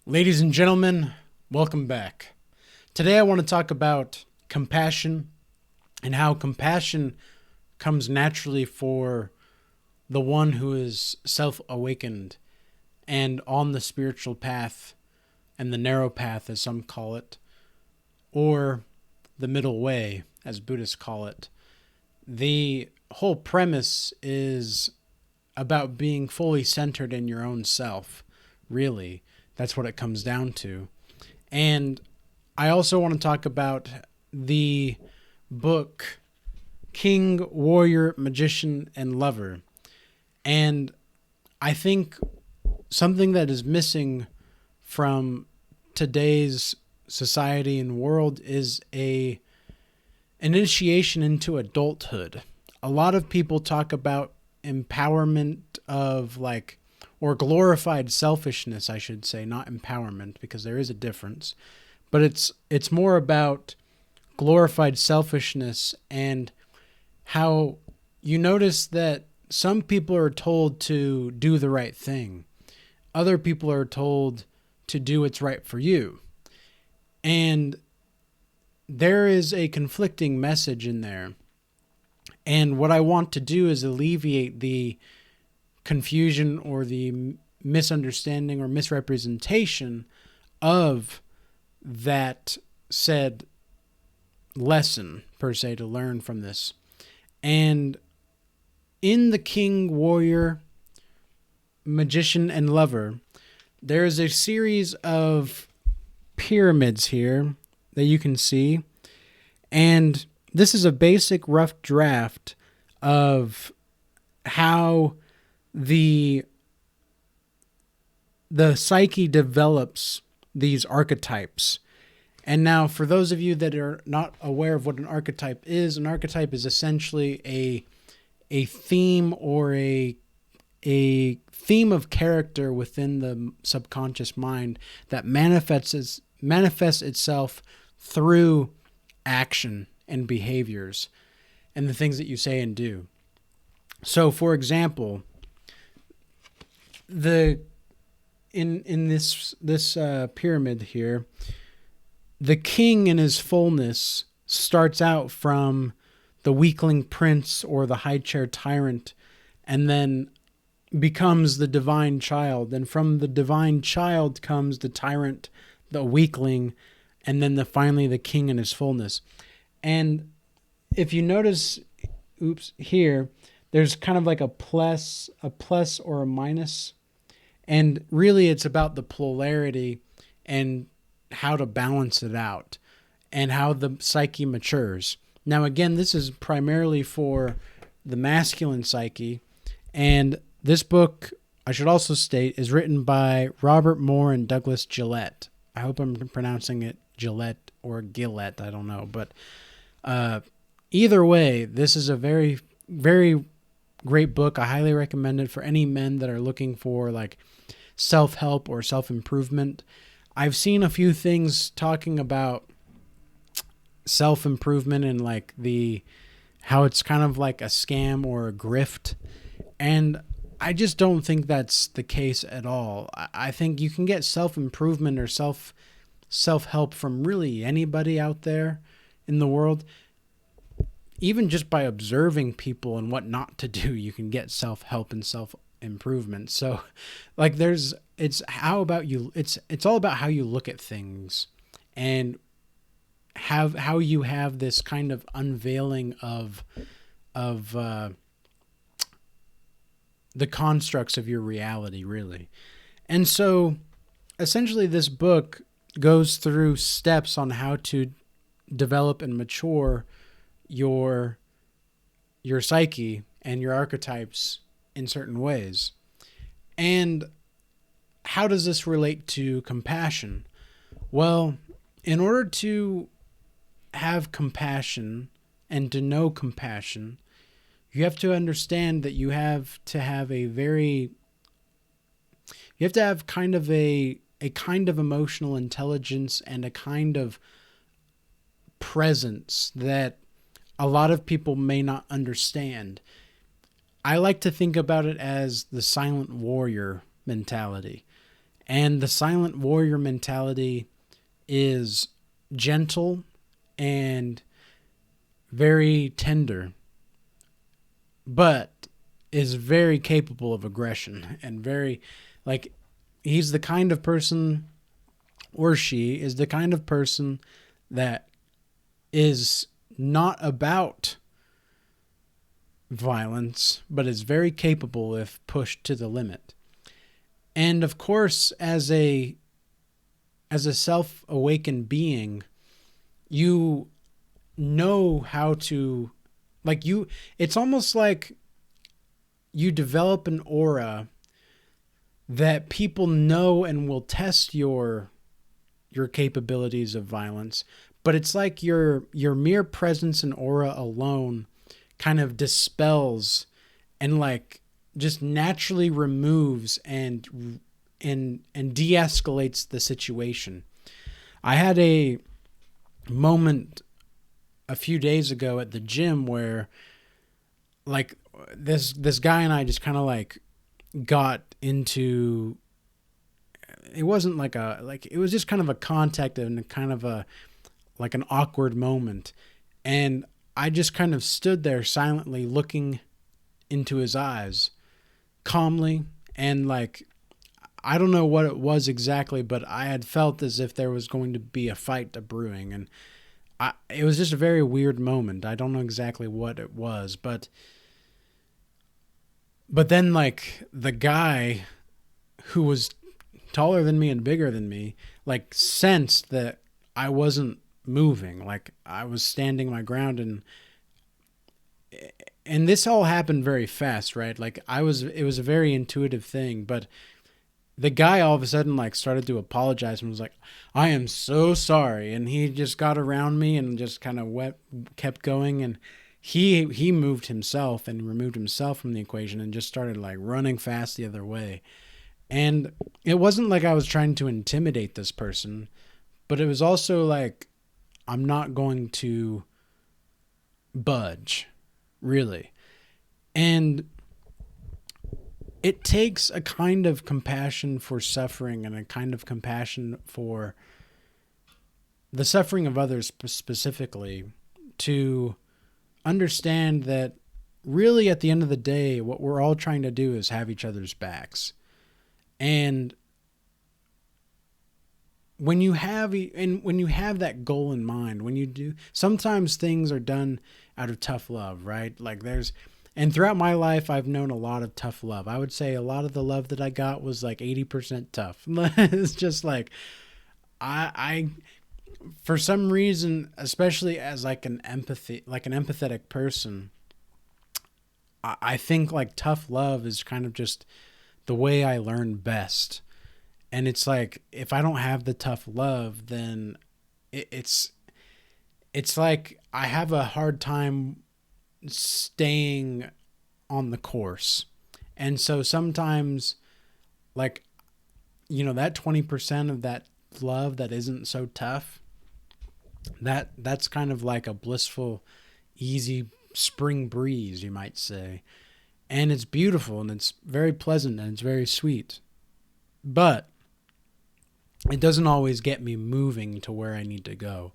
Ladies and gentlemen, welcome back. Today I want to talk about compassion and how compassion comes naturally for the one who is self-awakened and on the spiritual path and the narrow path, as some call it, or the middle way, as Buddhists call it. The whole premise is about being fully centered in your own self, really. That's what it comes down to. And I also want to talk about the book King, Warrior, Magician, and Lover. And I think something that is missing from today's society and world is an initiation into adulthood. A lot of people talk about empowerment of or glorified selfishness, I should say, not empowerment, because there is a difference. But it's more about glorified selfishness and how you notice that some people are told to do the right thing. Other people are told to do what's right for you. And there is a conflicting message in there. And what I want to do is alleviate the confusion or the misunderstanding or misrepresentation of that said lesson, per se, to learn from this. And in the King, Warrior, Magician, and Lover, there is a series of pyramids here that you can see. And this is a basic rough draft of how the psyche develops these archetypes. And now, for those of you that are not aware of what an archetype is essentially a theme or a theme of character within the subconscious mind that manifests itself through action and behaviors and the things that you say and do. So, for example, in this pyramid here, the king in his fullness starts out from the weakling prince or the high chair tyrant, and then becomes the divine child. And from the divine child comes the tyrant, the weakling, and then finally the king in his fullness. And if you notice, here, there's kind of like a plus or a minus. And really it's about the polarity and how to balance it out and how the psyche matures. Now, again, this is primarily for the masculine psyche. And this book, I should also state, is written by Robert Moore and Douglas Gillette. I hope I'm pronouncing it Gillette or Gillette. I don't know. But either way, this is a very, very great book. I highly recommend it for any men that are looking for self-help or self-improvement. I've seen a few things talking about self-improvement and how it's kind of like a scam or a grift. And I just don't think that's the case at all. I think you can get self-improvement or self-help from really anybody out there in the world. Even just by observing people and what not to do, you can get self-help and self-improvement. So it's all about how you look at things and how you have this kind of unveiling of the constructs of your reality, really. And so essentially this book goes through steps on how to develop and mature your psyche and your archetypes in certain ways. And how does this relate to compassion? Well, in order to have compassion and to know compassion, you have to understand that you have to have kind of a kind of emotional intelligence and a kind of presence that a lot of people may not understand. I like to think about it as the silent warrior mentality. And the silent warrior mentality is gentle and very tender, but is very capable of aggression and very, like, he's the kind of person, or she is the kind of person that is not about violence, but is very capable if pushed to the limit. And of course, as a self-awakened being, you know how to, like, you, it's almost like you develop an aura that people know and will test your capabilities of violence, but it's like your mere presence and aura alone kind of dispels and, like, just naturally removes and de-escalates the situation. I had a moment a few days ago at the gym where, like, this guy and I just kind of, like, got into, it wasn't like a, like, it was just kind of a contact and kind of a, like, an awkward moment. And I just kind of stood there silently looking into his eyes calmly, and, like, I don't know what it was exactly, but I had felt as if there was going to be a fight brewing, and it was just a very weird moment. I don't know exactly what it was, but then, like, the guy who was taller than me and bigger than me, like, sensed that I wasn't moving, like, I was standing my ground, and this all happened very fast, right? Like, it was a very intuitive thing, but the guy all of a sudden, like, started to apologize and was like, "I am so sorry." And he just got around me and just kind of kept going. And he moved himself and removed himself from the equation and just started, like, running fast the other way. And it wasn't like I was trying to intimidate this person, but it was also like, I'm not going to budge, really. And it takes a kind of compassion for suffering and a kind of compassion for the suffering of others specifically to understand that really at the end of the day, what we're all trying to do is have each other's backs. And when you have that goal in mind, when you do, sometimes things are done out of tough love, right? Like, and throughout my life, I've known a lot of tough love. I would say a lot of the love that I got was like 80% tough. It's just like, I, for some reason, especially as like an empathetic person, I think, like, tough love is kind of just the way I learn best. And it's like, if I don't have the tough love, then it's like I have a hard time staying on the course. And so sometimes, like, that 20% of that love that isn't so tough, that's kind of like a blissful, easy spring breeze, you might say. And it's beautiful and it's very pleasant and it's very sweet. But it doesn't always get me moving to where I need to go.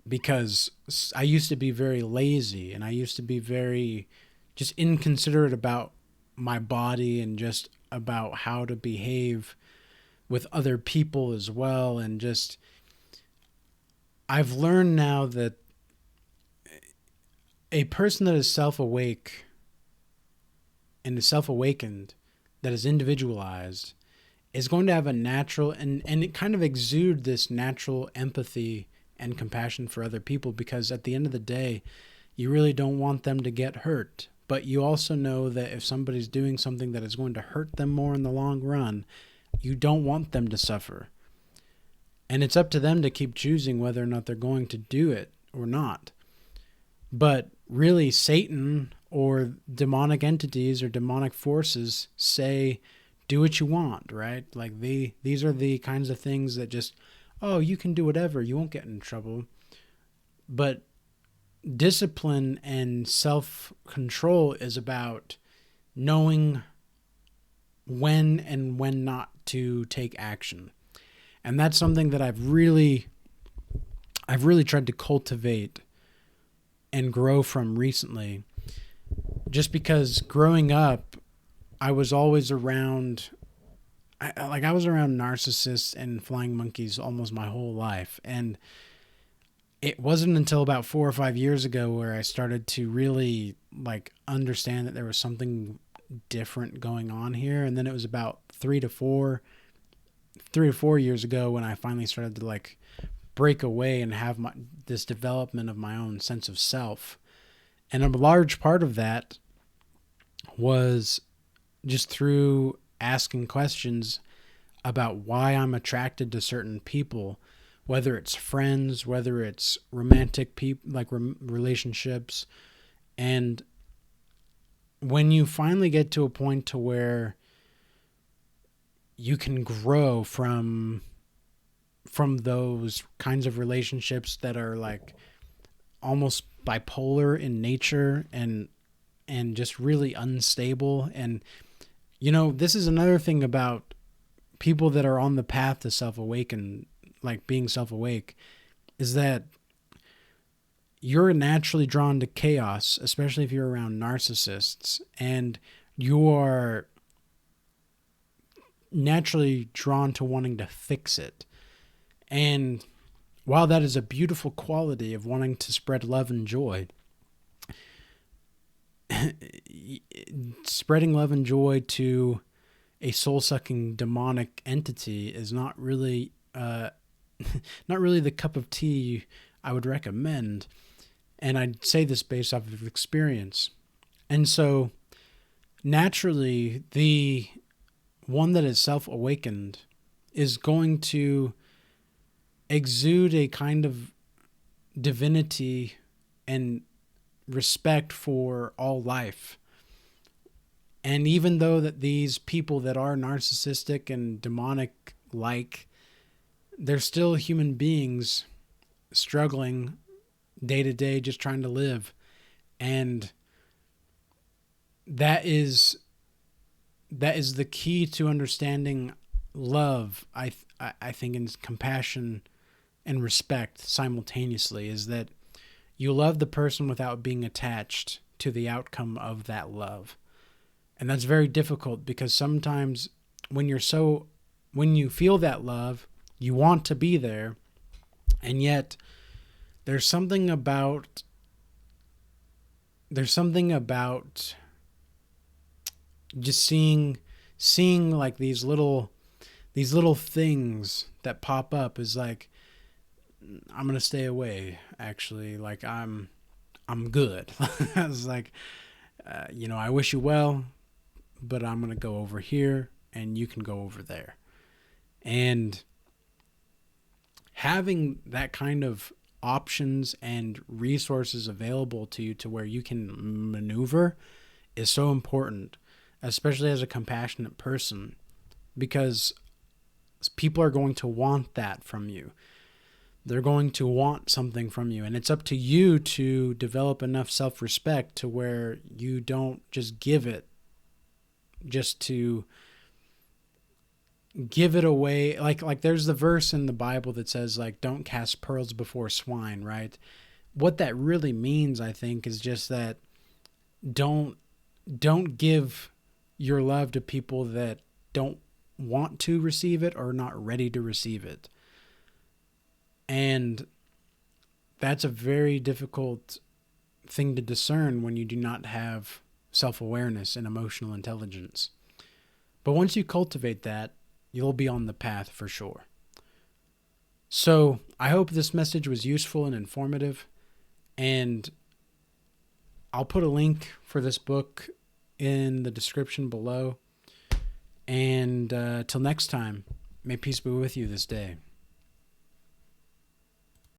Because I used to be very lazy and I used to be very just inconsiderate about my body and just about how to behave with other people as well. And just, I've learned now that a person that is self-awake and is self-awakened, that is individualized, is going to have a natural and it kind of exude this natural empathy and compassion for other people, because at the end of the day, you really don't want them to get hurt. But you also know that if somebody's doing something that is going to hurt them more in the long run, you don't want them to suffer. And it's up to them to keep choosing whether or not they're going to do it or not. But really, Satan or demonic entities or demonic forces say, do what you want, right? Like, these are the kinds of things that just, oh, you can do whatever, you won't get in trouble. But discipline and self-control is about knowing when and when not to take action. And that's something that I've really tried to cultivate and grow from recently. Just because growing up, I was always around, I was around narcissists and flying monkeys almost my whole life. And it wasn't until about 4 or 5 years ago where I started to really like understand that there was something different going on here. And then it was about 3 to 4 years ago when I finally started to like break away and have this development of my own sense of self. And a large part of that was just through asking questions about why I'm attracted to certain people, whether it's friends, whether it's romantic relationships. And when you finally get to a point to where you can grow from those kinds of relationships that are like almost bipolar in nature and just really unstable. And this is another thing about people that are on the path to self-awaken, like being self-awake, is that you're naturally drawn to chaos, especially if you're around narcissists, and you are naturally drawn to wanting to fix it. And while that is a beautiful quality of wanting to spread love and joy, spreading love and joy to a soul-sucking demonic entity is not really the cup of tea I would recommend. And I'd say this based off of experience. And so naturally, the one that is self-awakened is going to exude a kind of divinity and respect for all life. And even though that these people that are narcissistic and demonic like, they're still human beings struggling day to day, just trying to live. And that is the key to understanding love, I think, and compassion and respect simultaneously, is that you love the person without being attached to the outcome of that love. And that's very difficult because sometimes when you feel that love, you want to be there, and yet there's something about just seeing like these little things that pop up is like, I'm gonna stay away. Actually, like I'm good. I was like, I wish you well, but I'm gonna go over here, and you can go over there. And having that kind of options and resources available to you to where you can maneuver is so important, especially as a compassionate person, because people are going to want that from you. They're going to want something from you, and it's up to you to develop enough self-respect to where you don't just give it just to give it away. Like there's the verse in the Bible that says, like, don't cast pearls before swine, right? What that really means, I think, is just that don't give your love to people that don't want to receive it or not ready to receive it. And that's a very difficult thing to discern when you do not have self-awareness and emotional intelligence. But once you cultivate that, you'll be on the path for sure. So I hope this message was useful and informative, and I'll put a link for this book in the description below. And till next time, may peace be with you this day.